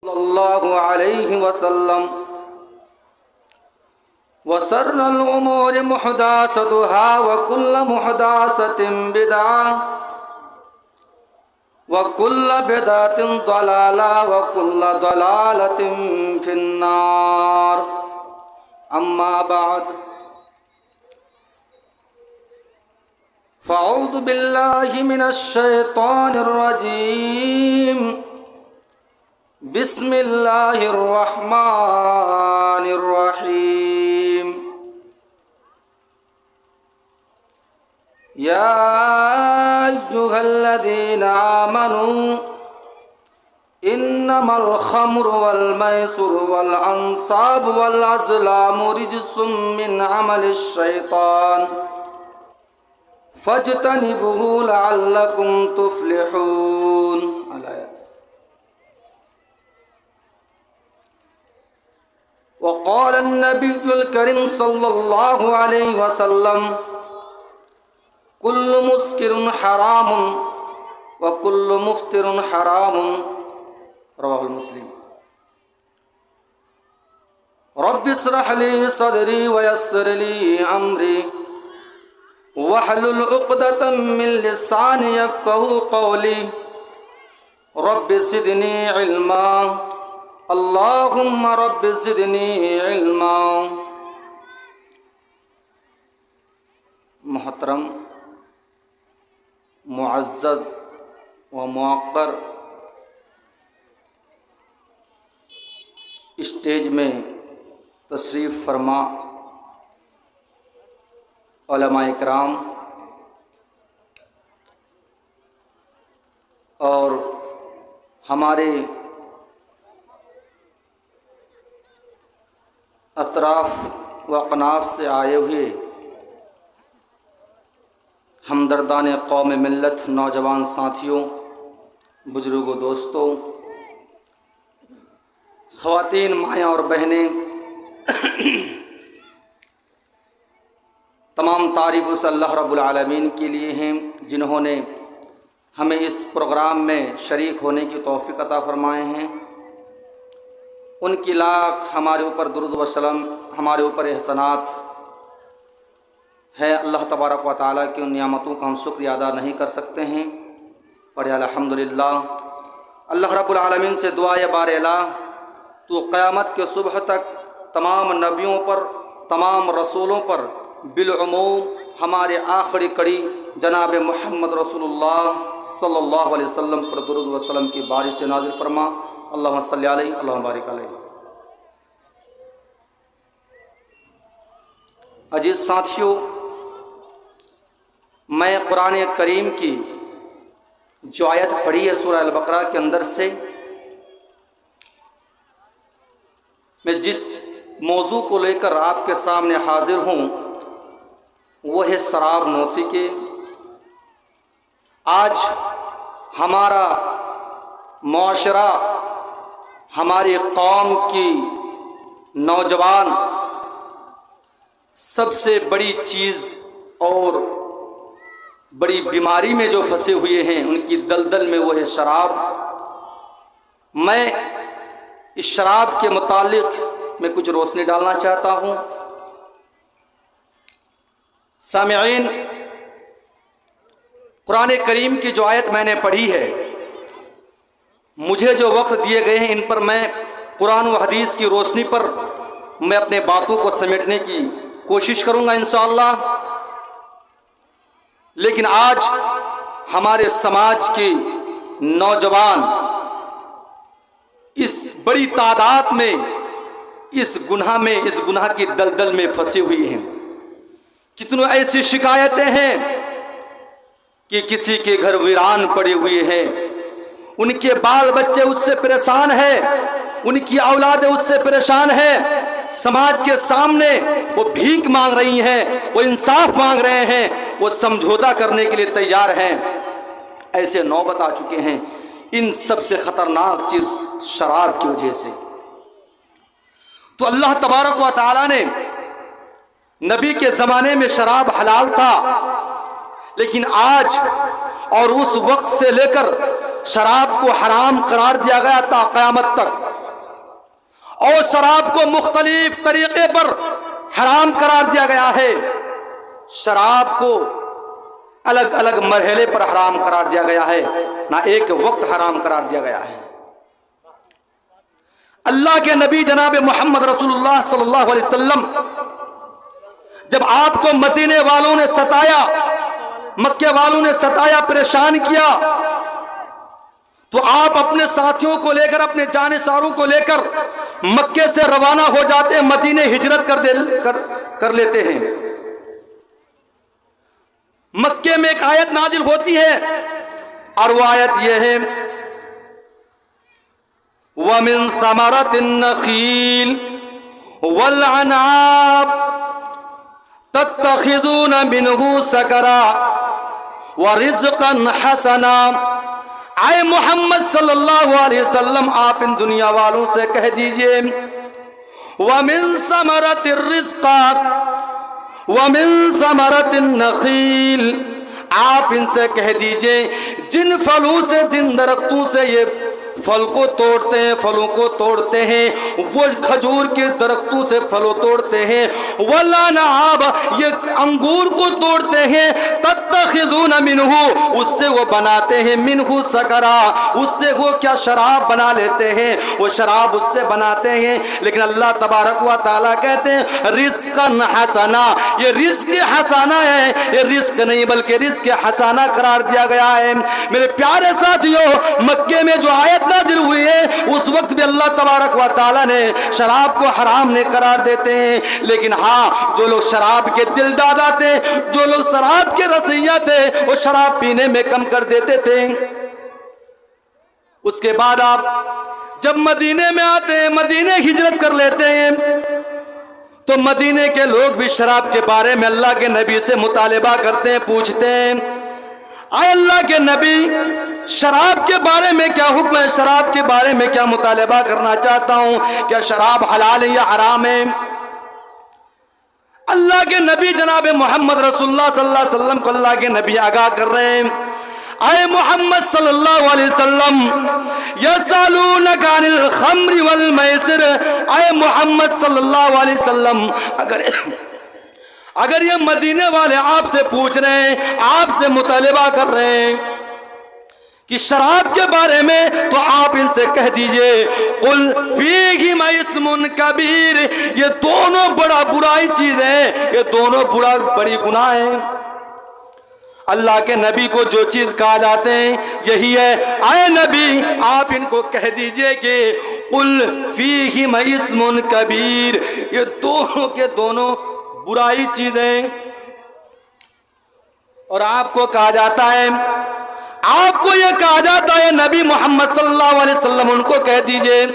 الله عليه وسلم وشر الأمور محدثاتها وكل محدثة بدعة وكل بدعة ضلالة وكل ضلالة في النار أما بعد فأعوذ بالله من الشيطان الرجيم بسم الله الرحمن الرحيم يا أيها الذين آمنوا إنما الخمر والميسر والأنصاب والأزلام رجس من عمل الشيطان فاجتنبوه لعلكم تفلحون. وقال النبي الكريم صلى الله عليه وسلم كل مسكر حرام وكل مفتر حرام رواه المسلم. رب اشرح لي صدري ويسر لي أمري واحلل عقدة من لساني يفقهوا قولي رب زدني علما اللهم رب زدنی علما. محترم معزز و موقر اسٹیج میں تشریف فرما علماء اکرام اور ہمارے اطراف و اکناف سے آئے ہوئے ہمدردان قوم ملت، نوجوان ساتھیوں، بزرگوں، دوستوں، خواتین، مائیں اور بہنیں، تمام تعریف اس اللہ رب العالمین کے لیے ہیں جنہوں نے ہمیں اس پروگرام میں شریک ہونے کی توفیق عطا فرمائے ہیں. ان کی لاکھ ہمارے اوپر درود و سلام، ہمارے اوپر احسانات ہے. اللہ تبارک و تعالیٰ کی ان نعمتوں کا ہم شکریہ ادا نہیں کر سکتے ہیں. پڑھے الحمدللہ. اللہ رب العالمین سے دعا ہے بار الہ تو قیامت کے صبح تک تمام نبیوں پر، تمام رسولوں پر، بالعموم ہمارے آخری کڑی جناب محمد رسول اللہ صلی اللہ علیہ وسلم پر درود و سلام کی بارش سے نازل فرما. اللہم صلی علیہ، اللہم بارک علیہ. عزیز ساتھیوں، میں قرآن کریم کی جو آیت پڑھی ہے سورہ البقرہ کے اندر سے، میں جس موضوع کو لے کر آپ کے سامنے حاضر ہوں وہ ہے شراب نوشی کے. آج ہمارا معاشرہ، ہماری قوم کی نوجوان سب سے بڑی چیز اور بڑی بیماری میں جو پھنسے ہوئے ہیں، ان کی دلدل میں وہ ہے شراب. میں اس شراب کے متعلق میں کچھ روشنی ڈالنا چاہتا ہوں. سامعین، قرآن کریم کی جو آیت میں نے پڑھی ہے، مجھے جو وقت دیے گئے ہیں ان پر میں قرآن و حدیث کی روشنی پر میں اپنے باتوں کو سمیٹنے کی کوشش کروں گا انشاءاللہ. لیکن آج ہمارے سماج کے نوجوان اس بڑی تعداد میں اس گناہ کی دلدل میں پھنسے ہوئے ہیں. کتنی ایسی شکایتیں ہیں کہ کسی کے گھر ویران پڑے ہوئے ہیں، ان کے بال بچے اس سے پریشان ہیں، ان کی اولادیں اس سے پریشان ہیں. سماج کے سامنے وہ بھیک مانگ رہی ہیں، وہ انصاف مانگ رہے ہیں، وہ سمجھوتا کرنے کے لیے تیار ہیں. ایسے نوبت آ چکے ہیں. ان سب سے خطرناک چیز شراب کی وجہ سے. تو اللہ تبارک و تعالیٰ نے نبی کے زمانے میں شراب حلال تھا، لیکن آج اور اس وقت سے لے کر شراب کو حرام قرار دیا گیا تا قیامت تک. اور شراب کو مختلف طریقے پر حرام قرار دیا گیا ہے. شراب کو الگ الگ مرحلے پر حرام قرار دیا گیا ہے، نہ ایک وقت حرام قرار دیا گیا ہے. اللہ کے نبی جناب محمد رسول اللہ صلی اللہ علیہ وسلم جب آپ کو مدینے والوں نے ستایا، مکے والوں نے ستایا، پریشان کیا، تو آپ اپنے ساتھیوں کو لے کر، اپنے جانثاروں کو لے کر مکے سے روانہ ہو جاتے ہیں، مدینے ہجرت کر لیتے ہیں. مکے میں ایک آیت نازل ہوتی ہے اور وہ آیت یہ ہے وَمِن ثَمَرَةِ النَّخِيلِ وَالْعَنَابِ تَتَّخِذُونَ مِنْهُ سَكَرًا وَرِزْقًا حَسَنًا. اے محمد صلی اللہ علیہ وسلم، آپ ان دنیا والوں سے کہہ دیجئے وَمِن ثَمَرَةِ الرِّزْقِ وَمِن ثَمَرَةِ النَّخِيلِ، آپ ان سے کہہ دیجئے جن پھلوں سے، جن درختوں سے یہ پھل کو توڑتے ہیں، پھلوں کو توڑتے ہیں، وہ کھجور کے درختوں سے پھلوں توڑتے ہیں، وَالْعَنَابَ یہ انگور کو توڑتے ہیں، تَتَّخِذُونَ مِنْهُ اس سے وہ بناتے ہیں، مِنْهُ سَكَرًا اس سے وہ کیا شراب بنا لیتے ہیں، وہ شراب اس سے بناتے ہیں. لیکن اللہ تبارک و تعالیٰ کہتے ہیں رِزْقًا حَسَنًا، یہ رزق حسانہ ہے، یہ رزق نہیں بلکہ رزق حسانہ قرار دیا گیا ہے. میرے پیارے ساتھیوں، مکے میں جو آیت نازل ہوئی ہے اس وقت بھی اللہ تبارک و تعالیٰ نے شراب کو حرام نے قرار دیتے ہیں. لیکن ہاں، جو لوگ شراب کے دل دادا تھے، جو لوگ شراب کے رسیاں تھے، وہ شراب پینے میں کم کر دیتے تھے. اس کے بعد آپ جب مدینے میں آتے ہیں، مدینے ہجرت کر لیتے ہیں، تو مدینے کے لوگ بھی شراب کے بارے میں اللہ کے نبی سے مطالبہ کرتے ہیں، پوچھتے ہیں اے اللہ کے نبی، شراب کے بارے میں کیا حکم ہے، شراب کے بارے میں کیا مطالبہ کرنا چاہتا ہوں، کیا شراب حلال ہے یا حرام ہے؟ اللہ کے نبی جناب محمد رسول اللہ صلی اللہ علیہ وسلم کو اللہ کے نبی آگاہ کر رہے ہیں اے محمد صلی اللہ علیہ وسلم، یسألونک عن الخمر والمیسر، اے محمد صلی اللہ علیہ وسلم، اگر یہ مدینے والے آپ سے پوچھ رہے ہیں، آپ سے مطالبہ کر رہے ہیں کہ شراب کے بارے میں، تو آپ ان سے کہہ دیجئے قل فیہما اسم کبیر، یہ دونوں بڑا برائی چیز ہے، یہ دونوں بڑی گناہ ہیں. اللہ کے نبی کو جو چیز کہا جاتے ہیں یہی ہے. اے نبی، آپ ان کو کہہ دیجئے کہ قل فیہما اسم کبیر، یہ دونوں کے دونوں برائی چیزیں. اور آپ کو کہا جاتا ہے، آپ کو یہ کہا جاتا ہے نبی محمد صلی اللہ علیہ وسلم ان کو کہہ دیجئے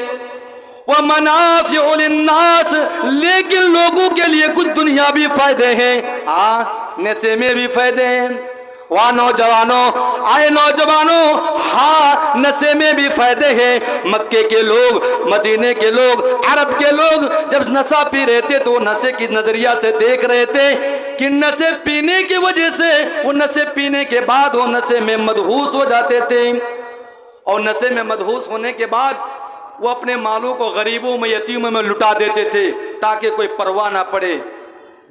وَمَنَافِعُ لِلنَّاسِ، لیکن لوگوں کے لیے کچھ دنیاوی فائدے ہیں. نشے میں بھی فائدے ہیں. نوجوانوں، آئے نوجوانوں، ہاں نشے میں بھی فائدے ہیں. مکے کے لوگ، مدینے کے لوگ، عرب کے لوگ جب نشہ پی رہے تھے تو نشے کی نظریہ سے دیکھ رہے تھے کہ نشے پینے کی وجہ سے، وہ نشے پینے کے بعد وہ نشے میں مدہوس ہو جاتے تھے، اور نشے میں مدہوس ہونے کے بعد وہ اپنے مالوں کو غریبوں میں، یتیموں میں لٹا دیتے تھے تاکہ کوئی پرواہ نہ پڑے،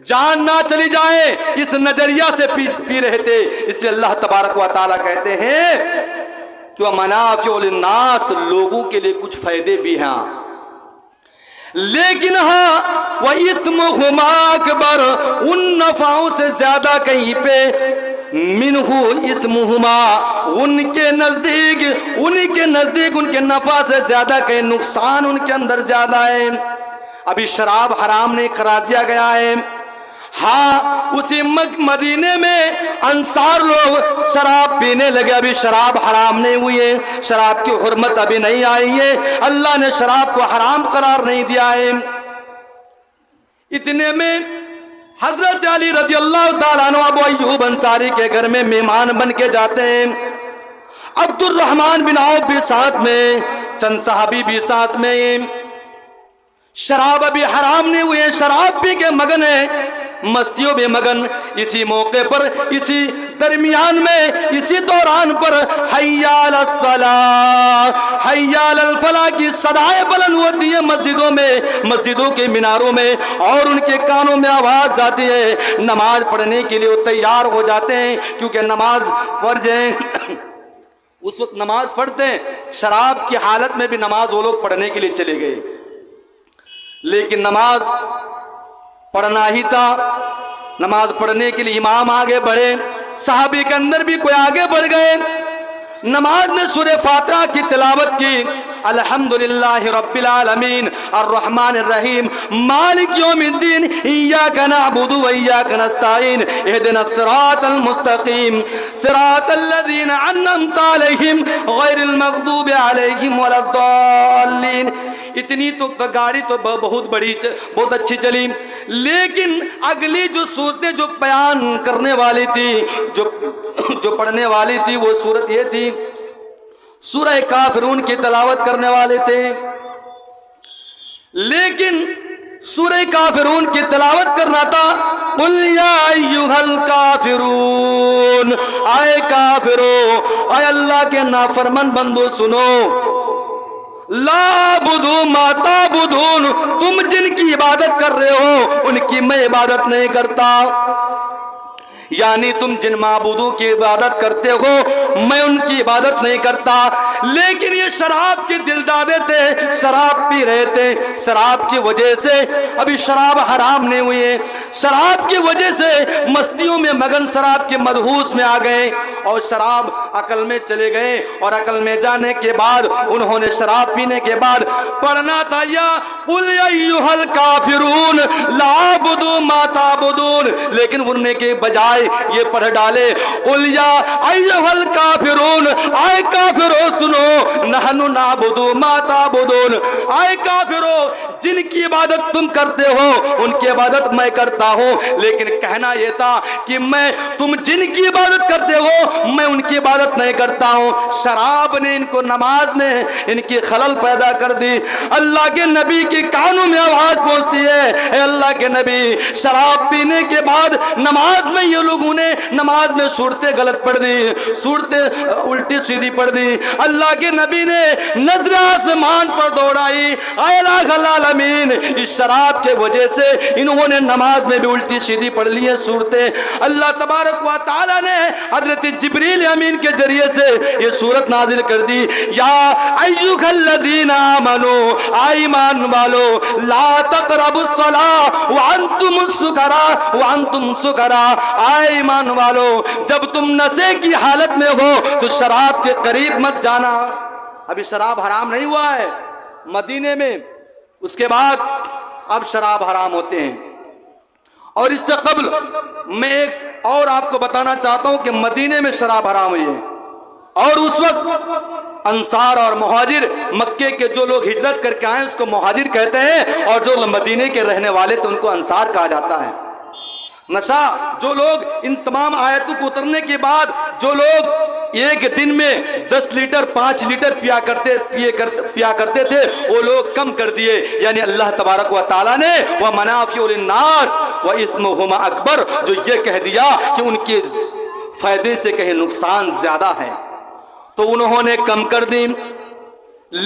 جان نہ چلی جائے. اس نظریہ سے پی رہے تھے. اس لیے اللہ تبارک و تعالیٰ کہتے ہیں کہ وَمَنَافِعُ لِلنَّاسِ، لوگوں کے لیے کچھ فائدے بھی ہیں، لیکن ہاں وَإِثْمُهُمَا أَكْبَرُ، ان نفعوں سے زیادہ کہیں پہ مِنْهُ إِثْمُهُمَا، ان کے نزدیک ان کے نفع سے زیادہ کہیں نقصان ان کے اندر زیادہ ہے. ابھی شراب حرام نہیں قرار دیا گیا ہے. ہاں، اسی مدینے میں انصار لوگ شراب پینے لگے، ابھی شراب حرام نہیں ہوئی ہے، شراب کی حرمت ابھی نہیں آئی ہے، اللہ نے شراب کو حرام قرار نہیں دیا ہے. اتنے میں حضرت علی رضی اللہ تعالیٰ عنہ ابو ایوب انصاری کے گھر میں مہمان بن کے جاتے ہیں. عبد الرحمن بن عوف بھی ساتھ میں، چند صحابی بھی ساتھ میں. شراب ابھی حرام نہیں ہوئے، شراب پی کے مگن ہے، مستیوں میں مگن. اسی موقع پر، اسی درمیان میں اسی دوران پر حی علی الصلاۃ حی علی الفلاح کی صدائیں بلند ہوتی ہیں مسجدوں میں، مسجدوں کے میناروں میں، اور ان کے کانوں میں آواز آتی ہے، نماز پڑھنے کے لیے وہ تیار ہو جاتے ہیں کیونکہ نماز فرض ہے۔ اس وقت نماز پڑھتے ہیں، شراب کی حالت میں بھی نماز وہ لوگ پڑھنے کے لیے چلے گئے، لیکن نماز پڑھنا ہی تھا۔ نماز پڑھنے کے لیے امام آگے بڑھے، صحابی کے اندر بھی کوئی آگے بڑھ گئے، نماز میں سورہ فاتحہ کی تلاوت کی، الحمدللہ رب العالمین الرحمن الرحیم مالک یوم الدین ایاک نعبد و ایاک نستعین اہدنا الصراط المستقیم صراط الذین انعمت علیہم غیر المغضوب علیہم ولا الضالین۔ اتنی تو گاڑی تو بہت بڑی بہت اچھی چلی، لیکن اگلی جو صورتیں جو بیان کرنے والی تھی، جو پڑھنے والی تھی، وہ صورت یہ تھی، سورہ کافرون کی تلاوت کرنے والے تھے، لیکن سورہ کافرون کی تلاوت کرنا تھا، قل یا ایھا الکافرون، اے کافرو، اے اللہ کے نافرمان بندو سنو، لا اعبدو ما تعبدون، تم جن کی عبادت کر رہے ہو ان کی میں عبادت نہیں کرتا، یعنی تم جن معبودوں کی عبادت کرتے ہو میں ان کی عبادت نہیں کرتا۔ لیکن یہ شراب کے دلدادے تھے، شراب پی رہے تھے، شراب کی وجہ سے ابھی شراب حرام نہیں ہوئی ہے، شراب کی وجہ سے مستیوں میں مگن، شراب کے مدہوس میں آ گئے اور شراب عقل میں چلے گئے، اور عقل میں جانے کے بعد انہوں نے شراب پینے کے بعد پڑھنا تھا یا قل ایھا الکافرون لا اعبد ما تعبدون، لیکن انہوں کے بجائے یہ پڑھ ڈالے قل یا ایھا الکافرون، اے کافرو سنو، نحن نعبد ما تعبدون، اے کافرو جن کی عبادت تم کرتے ہو ان کی عبادت میں کرتا ہوں، لیکن کہنا یہ تھا کہ میں تم جن کی عبادت کرتے ہو میں ان کی عبادت نہیں کرتا ہوں۔ شراب نے ان کو نماز میں ان کی خلل پیدا کر دی۔ اللہ کے نبی کے کانوں میں آواز پہنچتی ہے، اے اللہ کے نبی، شراب پینے کے بعد نماز میں یہ لوگوں نے نماز میں صورتیں غلط پڑھ دی، صورتیں الٹی سیدھی پڑھ دی۔ اللہ کے نبی نے نظر آسمان پر دوڑائی، اے الہ العالمین، اس شراب کے وجہ سے انہوں نے نماز میں بھی الٹی سیدھی پڑھ لی ہیں صورتیں۔ اللہ تبارک و تعالی نے حضرت جبریل امین کے ذریعے سے یہ صورت نازل کر دی، یا ایھا الذین آمنوا، ایمان والو، لا تقربوا الصلاۃ وانتم سکراء، اے ایمان والو جب تم نشے کی حالت میں ہو تو شراب کے قریب مت جانا۔ ابھی شراب حرام نہیں ہوا ہے مدینے میں، اس کے بعد اب شراب حرام ہوتے ہیں۔ اور اس سے قبل میں ایک اور آپ کو بتانا چاہتا ہوں کہ مدینے میں شراب حرام ہوئی ہے، اور اس وقت انصار اور مہاجر، مکے کے جو لوگ ہجرت کر کے آئے اس کو مہاجر کہتے ہیں، اور جو مدینے کے رہنے والے تو ان کو انصار کہا جاتا ہے۔ نشہ، جو لوگ ان تمام آیتوں کو اترنے کے بعد جو لوگ ایک دن میں 10 لیٹر 5 لیٹر پیا کرتے تھے وہ لوگ کم کر دیے، یعنی اللہ تبارک و تعالیٰ نے وَمَنَافِعُ لِلنَّاسِ وَإِثْمُهُمَا أَكْبَرُ، جو یہ کہہ دیا کہ ان کے فائدے سے کہیں نقصان زیادہ ہے تو انہوں نے کم کر دی۔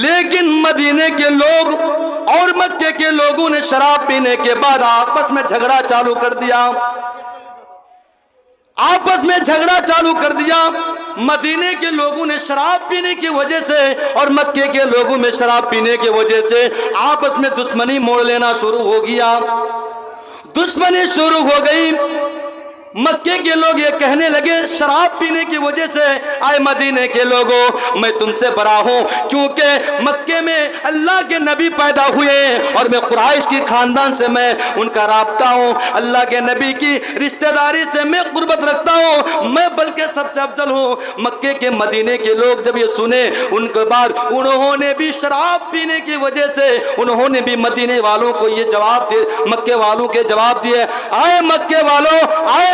لیکن مدینے کے لوگ اور مکے کے لوگوں نے شراب پینے کے بعد آپس میں جھگڑا چالو کر دیا، آپس میں جھگڑا چالو کر دیا۔ مدینے کے لوگوں نے شراب پینے کی وجہ سے اور مکے کے لوگوں میں شراب پینے کی وجہ سے آپس میں دشمنی موڑ لینا شروع ہو گیا، دشمنی شروع ہو گئی۔ مکے کے لوگ یہ کہنے لگے شراب پینے کی وجہ سے آئے مدینے کے لوگوں میں تم سے برا ہوں، کیونکہ مکے میں اللہ کے نبی پیدا ہوئے اور میں قریش کی خاندان سے میں ان کا رابطہ ہوں، اللہ کے نبی کی رشتہ داری سے میں قربت رکھتا ہوں، میں بلکہ سب سے افضل ہوں۔ مکے کے مدینے کے لوگ جب یہ سنے ان کے بعد انہوں نے بھی شراب پینے کی وجہ سے انہوں نے بھی مدینے والوں کو یہ جواب دے، مکے والوں کے جواب دیے، آئے مکے والوں، آئے